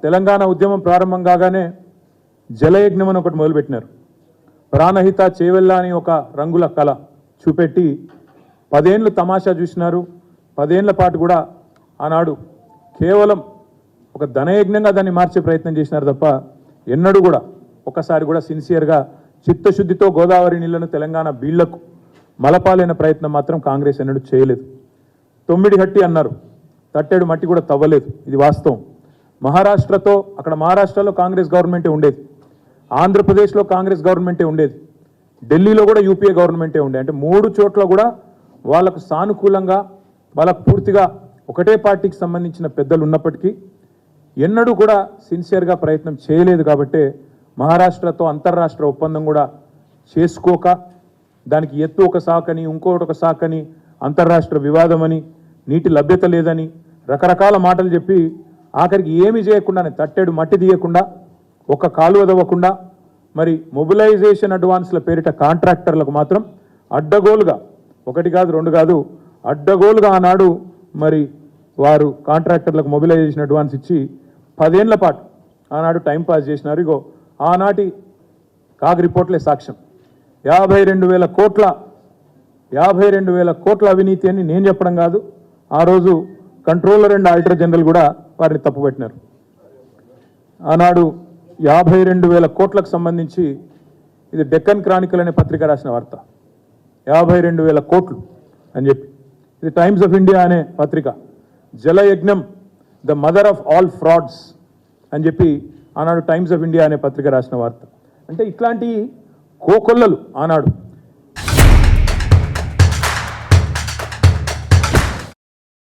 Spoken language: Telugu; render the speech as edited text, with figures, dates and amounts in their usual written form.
తెలంగాణ ఉద్యమం ప్రారంభం కాగానే జలయజ్ఞం అని ఒకటి మొదలుపెట్టినారు. ప్రాణహిత చేవెళ్ళ అని ఒక రంగుల కళ చూపెట్టి 10 ఏళ్ళు తమాషా చూసినారు. 10 ఏళ్ల పాటు కూడా ఆనాడు కేవలం ఒక ధనయజ్ఞంగా దాన్ని మార్చే ప్రయత్నం చేసినారు తప్ప ఎన్నడూ కూడా ఒకసారి కూడా సిన్సియర్గా చిత్తశుద్ధితో గోదావరి నీళ్లను తెలంగాణ బీళ్లకు మలపాలైన ప్రయత్నం మాత్రం కాంగ్రెస్ ఎన్నడూ చేయలేదు. 9 హట్టి అన్నారు, తట్టేడు మట్టి కూడా తవ్వలేదు. ఇది వాస్తవం. మహారాష్ట్రతో అక్కడ మహారాష్ట్రలో కాంగ్రెస్ గవర్నమెంటే ఉండేది, ఆంధ్రప్రదేశ్లో కాంగ్రెస్ గవర్నమెంటే ఉండేది, ఢిల్లీలో కూడా యూపీఏ గవర్నమెంటే ఉండేది. అంటే 3 చోట్ల కూడా వాళ్ళకు సానుకూలంగా వాళ్ళకు పూర్తిగా ఒకటే పార్టీకి సంబంధించిన పెద్దలు ఉన్నప్పటికీ ఎన్నడూ కూడా సిన్సియర్గా ప్రయత్నం చేయలేదు. కాబట్టి మహారాష్ట్రతో అంతర్రాష్ట్ర ఒప్పందం కూడా చేసుకోక దానికి ఎత్తు ఒక సాకని ఇంకోటి ఒక సాకని అంతర్రాష్ట్ర వివాదమని నీటి లభ్యత లేదని రకరకాల మాటలు చెప్పి ఆఖరికి ఏమి చేయకుండానే తట్టెడు మట్టి తీయకుండా ఒక కాలువ దవ్వకుండా మరి మొబిలైజేషన్ అడ్వాన్స్ల పేరిట కాంట్రాక్టర్లకు మాత్రం అడ్డగోలుగా 1 కాదు 2 కాదు అడ్డగోలుగా ఆనాడు మరి వారు కాంట్రాక్టర్లకు మొబిలైజేషన్ అడ్వాన్స్ ఇచ్చి 10 ఏళ్ల పాటు ఆనాడు టైంపాస్ చేసినారు. ఇగో ఆనాటి కాగ్ రిపోర్ట్లే సాక్ష్యం. 52,000 కోట్ల అవినీతి అని నేను చెప్పడం కాదు, ఆ రోజు కంట్రోలర్ అండ్ ఆడిటర్ జనరల్ కూడా వారిని తప్పుపట్టినారు. ఆనాడు 52,000 కోట్లకు సంబంధించి ఇది డెక్కన్ క్రానికల్ అనే పత్రిక రాసిన వార్త. 52,000 కోట్లు అని చెప్పి ఇది టైమ్స్ ఆఫ్ ఇండియా అనే పత్రిక Jalayagnam the mother of all frauds అని చెప్పి ఆనాడు టైమ్స్ ఆఫ్ ఇండియా అనే పత్రిక రాసిన వార్త. అంటే ఇట్లాంటి కోకొల్లలు ఆనాడు